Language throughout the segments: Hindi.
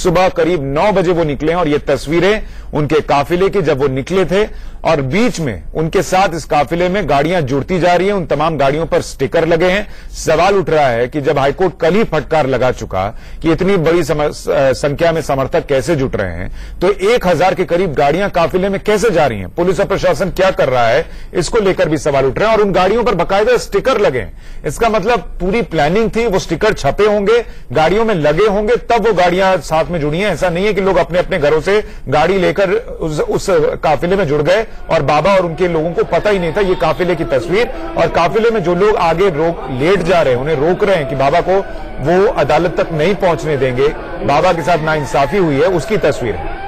सुबह करीब 9 बजे वो निकले और ये तस्वीरें उनके काफिले की जब वो निकले थे और बीच में उनके साथ इस काफिले में गाड़ियां जुड़ती जा रही हैं, उन तमाम गाड़ियों पर स्टिकर लगे हैं। सवाल उठ रहा है कि जब हाईकोर्ट कल ही फटकार लगा चुका कि इतनी बड़ी संख्या में समर्थक कैसे जुट रहे हैं, तो 1000 के करीब गाड़ियां काफिले में कैसे जा रही हैं, पुलिस और प्रशासन क्या कर रहा है, इसको लेकर भी सवाल उठ रहे हैं। और उन गाड़ियों पर बाकायदा स्टिकर लगे हैं, इसका मतलब पूरी प्लानिंग थी, वो स्टिकर छपे होंगे, गाड़ियों में लगे होंगे, तब वो गाड़ियां साथ में जुड़ी हैं। ऐसा नहीं है कि लोग अपने अपने घरों से गाड़ी लेकर उस काफिले में जुड़ गए और बाबा और उनके लोगों को पता ही नहीं था। ये काफिले की तस्वीर, और काफिले में जो लोग आगे लेट जा रहे हैं, उन्हें रोक रहे हैं कि बाबा को वो अदालत तक नहीं पहुंचने देंगे, बाबा के साथ नाइंसाफी हुई है, उसकी तस्वीर है।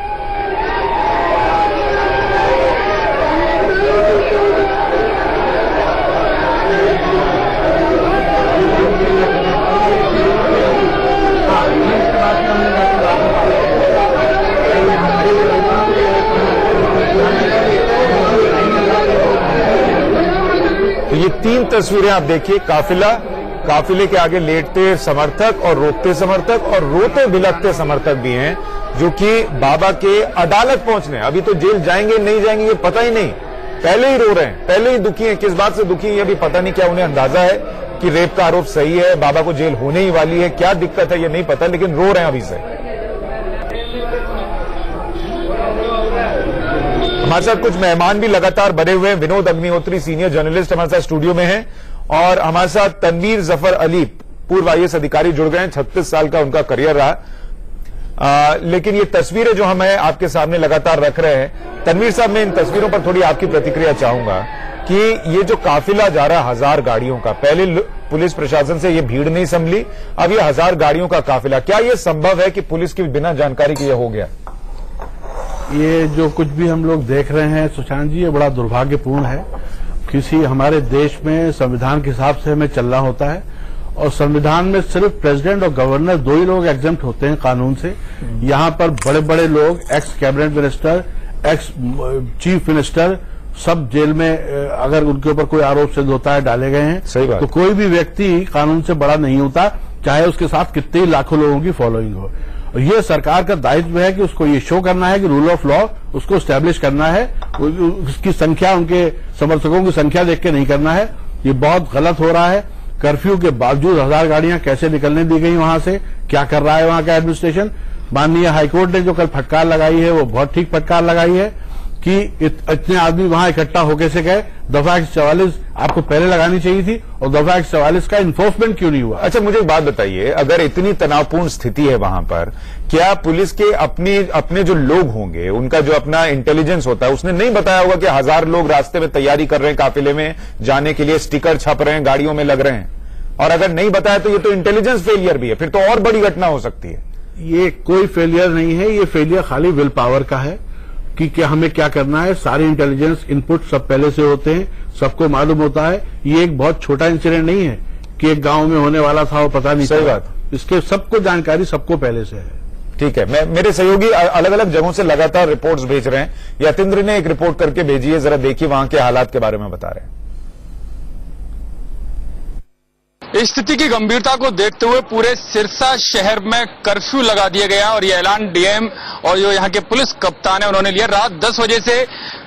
ये 3 तस्वीरें आप देखिए, काफिले के आगे लेटते समर्थक और रोकते समर्थक और रोते बिलखते समर्थक भी हैं, जो कि बाबा के अदालत पहुंचने, अभी तो जेल जाएंगे नहीं जाएंगे ये पता ही नहीं, पहले ही रो रहे हैं, पहले ही दुखी हैं। किस बात से दुखी हैं ये भी पता नहीं, क्या उन्हें अंदाजा है कि रेप का आरोप सही है, बाबा को जेल होने ही वाली है, क्या दिक्कत है ये नहीं पता, लेकिन रो रहे हैं अभी से। हमारे साथ कुछ मेहमान भी लगातार बने हुए हैं। विनोद अग्निहोत्री सीनियर जर्नलिस्ट हमारे साथ स्टूडियो में हैं, और हमारे साथ तनवीर जफर अली पूर्व IAS अधिकारी जुड़ गए हैं। 36 साल का उनका करियर रहा। लेकिन ये तस्वीरें जो हम आपके सामने लगातार रख रहे हैं, तनवीर साहब, मैं इन तस्वीरों पर थोड़ी आपकी प्रतिक्रिया चाहूंगा कि ये जो काफिला जा रहा 1000 गाड़ियों का, पहले पुलिस प्रशासन से ये भीड़ नहीं संभली, अब ये 1000 गाड़ियों का काफिला, क्या ये संभव है कि पुलिस की बिना जानकारी के ये हो गया? ये जो कुछ भी हम लोग देख रहे हैं सुशांत जी, ये बड़ा दुर्भाग्यपूर्ण है। किसी हमारे देश में संविधान के हिसाब से हमें चलना होता है, और संविधान में सिर्फ प्रेसिडेंट और गवर्नर 2 ही लोग एग्जेम्प्ट होते हैं कानून से। यहाँ पर बड़े बड़े लोग, x cabinet minister, ex chief minister, सब जेल में, अगर उनके ऊपर कोई आरोप सिद्ध होता है, डाले गए हैं। सही बात। तो कोई भी व्यक्ति कानून से बड़ा नहीं होता, चाहे उसके साथ कितने ही लाखों लोगों की फॉलोइंग हो। और ये सरकार का दायित्व है कि उसको ये शो करना है कि रूल ऑफ लॉ उसको स्टैब्लिश करना है, उसकी संख्या, उनके समर्थकों की संख्या देख के नहीं करना है। ये बहुत गलत हो रहा है। कर्फ्यू के बावजूद 1000 गाड़ियां कैसे निकलने दी गई वहां से, क्या कर रहा है वहां का एडमिनिस्ट्रेशन? माननीय हाईकोर्ट ने जो कल फटकार लगाई है वो बहुत ठीक फटकार लगाई है कि इतने आदमी वहां इकट्ठा होके से गए। दफा 144 आपको पहले लगानी चाहिए थी, और दफा 144 का इन्फोर्समेंट क्यों नहीं हुआ? अच्छा, मुझे एक बात बताइए, अगर इतनी तनावपूर्ण स्थिति है वहां पर, क्या पुलिस के अपने जो लोग होंगे, उनका जो अपना इंटेलिजेंस होता है, उसने नहीं बताया होगा कि 1000 लोग रास्ते में तैयारी कर रहे हैं काफिले में जाने के लिए, स्टिकर छप रहे हैं, गाड़ियों में लग रहे हैं? और अगर नहीं बताया तो ये तो इंटेलिजेंस फेलियर भी है, फिर तो और बड़ी घटना हो सकती है। ये कोई फेलियर नहीं है, ये फेलियर खाली विल पावर का है कि क्या हमें क्या करना है। सारे इंटेलिजेंस इनपुट सब पहले से होते हैं, सबको मालूम होता है। ये एक बहुत छोटा इंसिडेंट नहीं है कि एक गांव में होने वाला था वो पता नहीं। सही बात। इसके सबको जानकारी सबको पहले से है। ठीक है, मेरे सहयोगी अलग अलग जगहों से लगातार रिपोर्ट्स भेज रहे हैं। यतेंद्र ने एक रिपोर्ट करके भेजी है, जरा देखिए वहां के हालात के बारे में बता रहे हैं। स्थिति की गंभीरता को देखते हुए पूरे सिरसा शहर में कर्फ्यू लगा दिया गया, और ये ऐलान डीएम और जो यहाँ के पुलिस कप्तान है उन्होंने लिया। रात 10 बजे से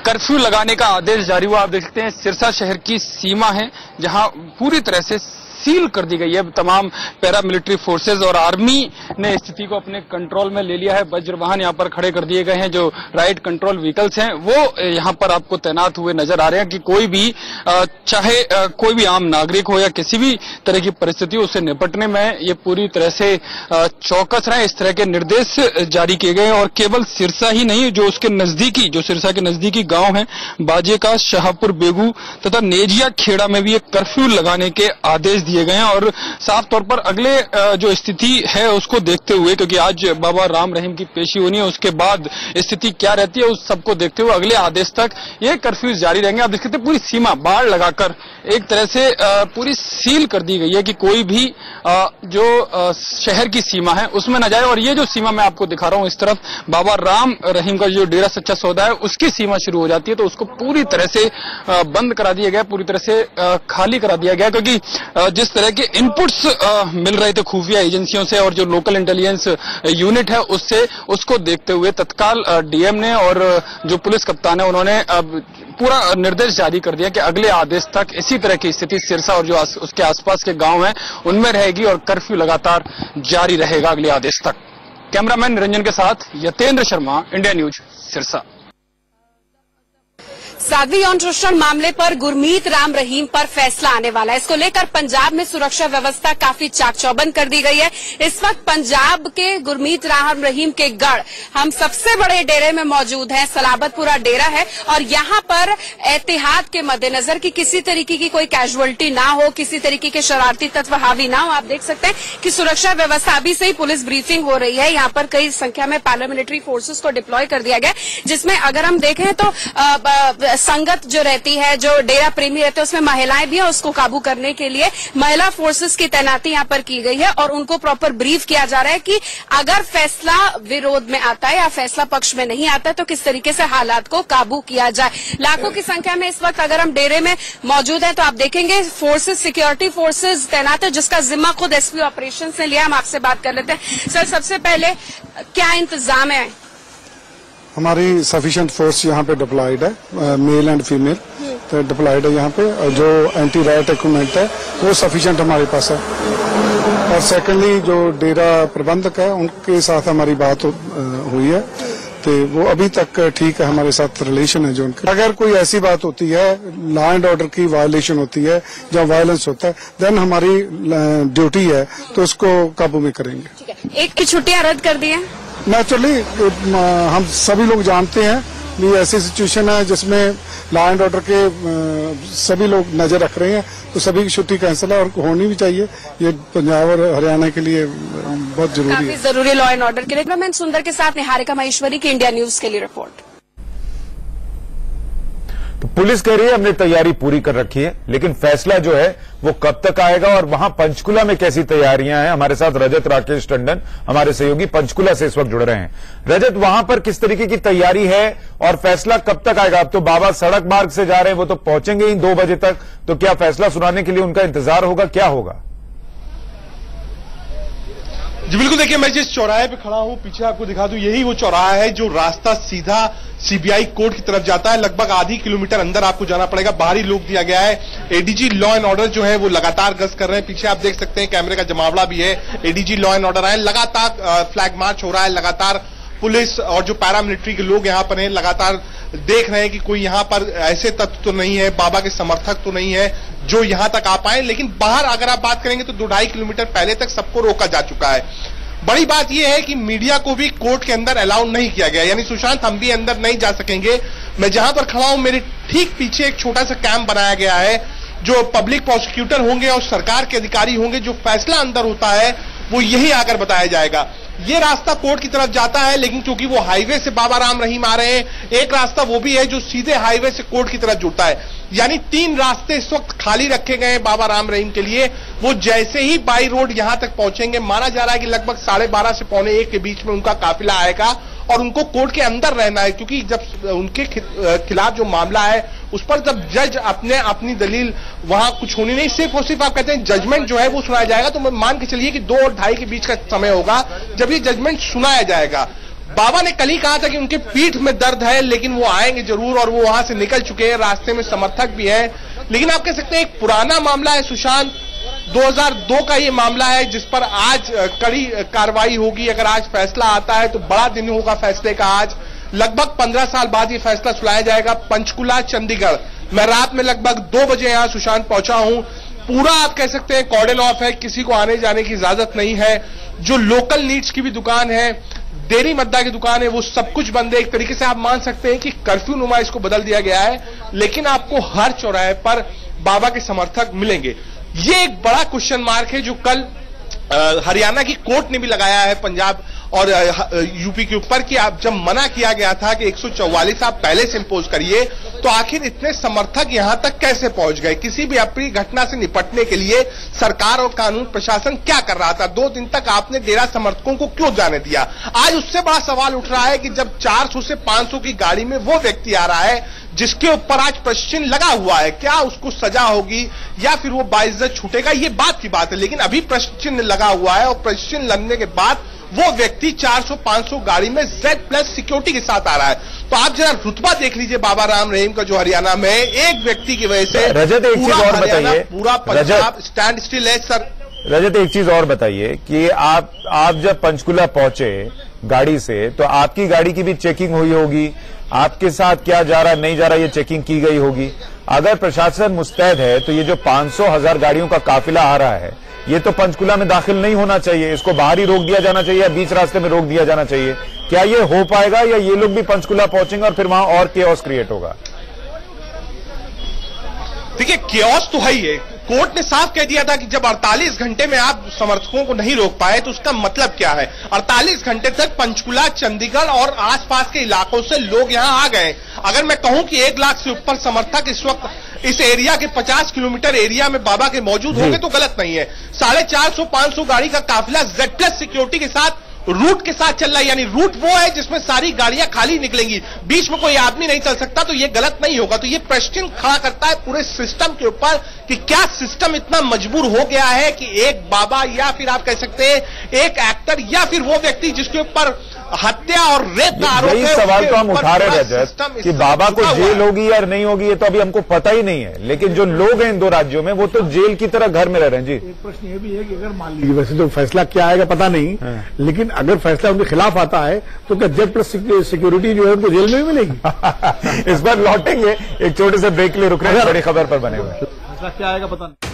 कर्फ्यू लगाने का आदेश जारी हुआ। आप देख सकते हैं सिरसा शहर की सीमा है जहां पूरी तरह से सील कर दी गई है। तमाम पैरामिलिट्री फोर्सेज और आर्मी ने स्थिति को अपने कंट्रोल में ले लिया है। वज्र वाहन यहाँ पर खड़े कर दिए गए हैं, जो राइट कंट्रोल व्हीकल्स हैं वो यहाँ पर आपको तैनात हुए नजर आ रहे हैं कि कोई भी चाहे कोई भी आम नागरिक हो या किसी भी तरह की परिस्थिति हो, उससे निपटने में ये पूरी तरह से चौकस रहे। इस तरह के निर्देश जारी किए गए, और केवल सिरसा ही नहीं, जो उसके नजदीकी, जो सिरसा के नजदीकी गांव है, बाजे का, शाहपुर बेगू तथा नेजिया खेड़ा में भी एक कर्फ्यू लगाने के आदेश दिए गए हैं। और साफ तौर पर अगले जो स्थिति है उसको देखते हुए, क्योंकि आज बाबा राम रहीम की पेशी होनी है, उसके बाद स्थिति क्या रहती है उस सबको देखते हुए अगले आदेश तक ये कर्फ्यू जारी रहेंगे। आप देखते हैं पूरी सीमा बाढ़ लगाकर एक तरह से पूरी सील कर दी गई है कि कोई भी जो शहर की सीमा है उसमें न जाए। और ये जो सीमा मैं आपको दिखा रहा हूं, इस तरफ बाबा राम रहीम का जो डेरा सच्चा सौदा है उसकी सीमा शुरू हो जाती है, तो उसको पूरी तरह से बंद करा दिया गया, पूरी तरह से खाली करा दिया गया, क्योंकि जिस तरह के इनपुट्स मिल रहे थे खुफिया एजेंसियों से और जो लोकल इंटेलिजेंस यूनिट है उससे, उसको देखते हुए तत्काल डीएम ने और जो पुलिस कप्तान है उन्होंने पूरा निर्देश जारी कर दिया कि अगले आदेश तक इसी तरह की स्थिति सिरसा और जो उसके आसपास के गांव हैं उनमें रहेगी और कर्फ्यू लगातार जारी रहेगा अगले आदेश तक। कैमरामैन निरंजन के साथ यतेंद्र शर्मा, इंडिया न्यूज, सिरसा। साध्वी यौन शोषण मामले पर गुरमीत राम रहीम पर फैसला आने वाला है। इसको लेकर पंजाब में सुरक्षा व्यवस्था काफी चाक चौबंद कर दी गई है। इस वक्त पंजाब के गुरमीत राम रहीम के गढ़ हम सबसे बड़े डेरे में मौजूद हैं। सलाबतपुरा डेरा है और यहां पर एहतियात के मद्देनजर कि किसी तरीके की कोई कैजुअलिटी ना हो, किसी तरीके के शरारती तत्व हावी ना हो। आप देख सकते हैं कि सुरक्षा व्यवस्था, अभी से ही पुलिस ब्रीफिंग हो रही है। यहां पर कई संख्या में पैरामिलिट्री फोर्सेस को डिप्लॉय कर दिया गया, जिसमें अगर हम देखें तो संगत जो रहती है, जो डेरा प्रेमी रहते हैं, उसमें महिलाएं भी हैं। उसको काबू करने के लिए महिला फोर्सेस की तैनाती यहां पर की गई है और उनको प्रॉपर ब्रीफ किया जा रहा है कि अगर फैसला विरोध में आता है या फैसला पक्ष में नहीं आता है तो किस तरीके से हालात को काबू किया जाए। लाखों की संख्या में इस वक्त अगर हम डेरे में मौजूद हैं तो आप देखेंगे फोर्सेस, सिक्योरिटी फोर्सेस तैनात है, जिसका जिम्मा खुद एसपी ऑपरेशन से लिया। हम आपसे बात कर लेते हैं। सर, सबसे पहले क्या इंतजाम है? हमारी सफिशिएंट फोर्स यहाँ पे डिप्लॉयड है, मेल एंड फीमेल तो डिप्लॉयड है यहाँ पे। जो एंटी राइट इक्विपमेंट है वो सफिशिएंट हमारे पास है। और सेकेंडली जो डेरा प्रबंधक है उनके साथ हमारी बात हुई है तो वो अभी तक ठीक है, हमारे साथ रिलेशन है जो उनका। अगर कोई ऐसी बात होती है, लॉ एंड ऑर्डर की वायलेशन होती है, जब वायलेंस होता है, देन हमारी ड्यूटी है तो उसको काबू में करेंगे। ठीक है। एक की छुट्टियां रद्द कर दी हैं। नेचुरली हम सभी लोग जानते हैं ये ऐसी सिचुएशन है जिसमें लॉ एंड ऑर्डर के सभी लोग नजर रख रहे हैं, तो सभी की छुट्टी कैंसिल है और होनी भी चाहिए। ये पंजाब और हरियाणा के लिए बहुत जरूरी है, काफी जरूरी लॉ एंड ऑर्डर के लिए। मैं सुंदर के साथ निहारिका महेश्वरी की इंडिया न्यूज के लिए रिपोर्ट। तो पुलिस कह रही है हमने तैयारी पूरी कर रखी है, लेकिन फैसला जो है वो कब तक आएगा और वहां पंचकुला में कैसी तैयारियां हैं। हमारे साथ रजत राकेश टंडन हमारे सहयोगी पंचकुला से इस वक्त जुड़ रहे हैं। रजत, वहां पर किस तरीके की तैयारी है और फैसला कब तक आएगा? अब तो बाबा सड़क मार्ग से जा रहे हैं, वो तो पहुंचेंगे ही 2 बजे तक, तो क्या फैसला सुनाने के लिए उनका इंतजार होगा, क्या होगा? जी बिल्कुल, देखिए मैं जिस चौराहे पे खड़ा हूं पीछे आपको दिखा दूं, यही वो चौराहा है जो रास्ता सीधा सीबीआई कोर्ट की तरफ जाता है। लगभग आधी किलोमीटर अंदर आपको जाना पड़ेगा। बाहरी लोग दिया गया है। एडीजी लॉ एंड ऑर्डर जो है वो लगातार गश्त कर रहे हैं। पीछे आप देख सकते हैं कैमरे का जमावड़ा भी है। एडीजी लॉ एंड ऑर्डर आए, लगातार फ्लैग मार्च हो रहा है। लगातार पुलिस और जो पैरामिलिट्री के लोग यहाँ पर हैं लगातार देख रहे हैं कि कोई यहाँ पर ऐसे तत्व तो नहीं है, बाबा के समर्थक तो नहीं है जो यहाँ तक आ पाए। लेकिन बाहर अगर आप बात करेंगे तो 2-2.5 किलोमीटर पहले तक सबको रोका जा चुका है। बड़ी बात यह है कि मीडिया को भी कोर्ट के अंदर अलाउ नहीं किया गया, यानी सुशांत हम भी अंदर नहीं जा सकेंगे। मैं जहां पर खड़ा हूं मेरे ठीक पीछे एक छोटा सा कैंप बनाया गया है। जो पब्लिक प्रोसिक्यूटर होंगे और सरकार के अधिकारी होंगे, जो फैसला अंदर होता है वो यही आकर बताया जाएगा। ये रास्ता कोर्ट की तरफ जाता है, लेकिन क्योंकि वो हाईवे से बाबा राम रहीम आ रहे हैं, एक रास्ता वो भी है जो सीधे हाईवे से कोर्ट की तरफ जुड़ता है। यानी 3 रास्ते इस वक्त खाली रखे गए हैं बाबा राम रहीम के लिए। वो जैसे ही बाई रोड यहां तक पहुंचेंगे, माना जा रहा है कि लगभग 12:30 से 12:45 के बीच में उनका काफिला आएगा और उनको कोर्ट के अंदर रहना है, क्योंकि जब उनके खिलाफ जो मामला है उस पर जब जज अपनी दलील वहां कुछ होनी नहीं, सिर्फ और सिर्फ आप कहते हैं जजमेंट जो है वो सुनाया जाएगा। तो मैं मान के चलिए कि 2 और 2:30 के बीच का समय होगा जब ये जजमेंट सुनाया जाएगा। बाबा ने कल ही कहा था कि उनके पीठ में दर्द है, लेकिन वो आएंगे जरूर और वो वहां से निकल चुके हैं। रास्ते में समर्थक भी है, लेकिन आप कह सकते हैं एक पुराना मामला है सुशांत, 2002 का ये मामला है जिस पर आज कड़ी कार्रवाई होगी। अगर आज फैसला आता है तो बड़ा दिन होगा फैसले का। आज लगभग 15 साल बाद ये फैसला सुनाया जाएगा। पंचकुला, चंडीगढ़। मैं रात में लगभग 2 बजे यहां सुशांत पहुंचा हूं। पूरा आप कह सकते हैं कॉर्डन ऑफ है, किसी को आने जाने की इजाजत नहीं है। जो लोकल नीड्स की भी दुकान है, डेयरी मद्दा की दुकान है, वो सब कुछ बंद है। एक तरीके से आप मान सकते हैं कि कर्फ्यू नुमा इसको बदल दिया गया है, लेकिन आपको हर चौराहे पर बाबा के समर्थक मिलेंगे। ये एक बड़ा क्वेश्चन मार्क है जो कल हरियाणा की कोर्ट ने भी लगाया है पंजाब और यूपी के ऊपर कि आप जब मना किया गया था कि 144 आप पहले से इंपोज करिए, तो आखिर इतने समर्थक यहां तक कैसे पहुंच गए? किसी भी अप्रिय घटना से निपटने के लिए सरकार और कानून प्रशासन क्या कर रहा था? 2 दिन तक आपने डेरा समर्थकों को क्यों जाने दिया? आज उससे बड़ा सवाल उठ रहा है कि जब 400 से 500 की गाड़ी में वो व्यक्ति आ रहा है जिसके ऊपर आज प्रश्न चिन्ह लगा हुआ है, क्या उसको सजा होगी या फिर वो बाइज्जत छूटेगा? ये बात की बात है, लेकिन अभी प्रश्न चिन्ह लगा हुआ है और प्रश्न चिन्ह लगने के बाद वो व्यक्ति 400-500 गाड़ी में Z+ सिक्योरिटी के साथ आ रहा है। तो आप जरा रुतबा देख लीजिए बाबा राम रहीम का जो हरियाणा में एक व्यक्ति की वजह से रजत एक चीज और बताइए, पूरा पंजाब स्टैंड स्टिल है। सर रजत एक चीज और बताइए कि आप जब पंचकुला पहुंचे गाड़ी से, तो आपकी गाड़ी की भी चेकिंग हुई होगी, आपके साथ क्या जा रहा है नहीं जा रहा ये चेकिंग की गई होगी। अगर प्रशासन मुस्तैद है तो ये जो 500,000 गाड़ियों का काफिला आ रहा है ये तो पंचकुला में दाखिल नहीं होना चाहिए, इसको बाहर ही रोक दिया जाना चाहिए या बीच रास्ते में रोक दिया जाना चाहिए। क्या ये हो पाएगा या ये लोग भी पंचकुला पहुंचेंगे और फिर वहां और केओस क्रिएट होगा? देखिए, केओस तो है ही है। कोर्ट ने साफ कह दिया था कि जब 48 घंटे में आप समर्थकों को नहीं रोक पाए तो उसका मतलब क्या है। 48 घंटे तक पंचकुला, चंडीगढ़ और आसपास के इलाकों से लोग यहां आ गए। अगर मैं कहूं कि 1 लाख से ऊपर समर्थक इस वक्त इस एरिया के 50 किलोमीटर एरिया में बाबा के मौजूद होंगे तो गलत नहीं है। 450-500 गाड़ी का काफिला Z+ सिक्योरिटी के साथ रूट के साथ चल रहा है, यानी रूट वो है जिसमें सारी गाड़ियां खाली निकलेंगी, बीच में कोई आदमी नहीं चल सकता, तो ये गलत नहीं होगा। तो ये प्रश्न खड़ा करता है पूरे सिस्टम के ऊपर कि क्या सिस्टम इतना मजबूर हो गया है कि एक बाबा या फिर आप कह सकते हैं एक एक्टर या फिर वो व्यक्ति जिसके ऊपर हत्या और रेप का आरोप है, सवाल तो हम उठा रहे रजत कि बाबा को जेल होगी या नहीं होगी ये तो अभी हमको पता ही नहीं है, लेकिन जो लोग हैं इन 2 राज्यों में वो तो जेल की तरह घर में रह रहे हैं। जी, एक प्रश्न ये भी है कि अगर मान लीजिए, वैसे तो फैसला क्या आएगा पता नहीं, लेकिन अगर फैसला उनके खिलाफ आता है तो क्या Z+ सिक्योरिटी जो है उनको जेल में भी मिलेगी? इस बार लौटेंगे, एक छोटे से ब्रेक के लिए रुक रहे हैं, बड़ी खबर पर बने हुए। फैसला क्या आएगा पता नहीं।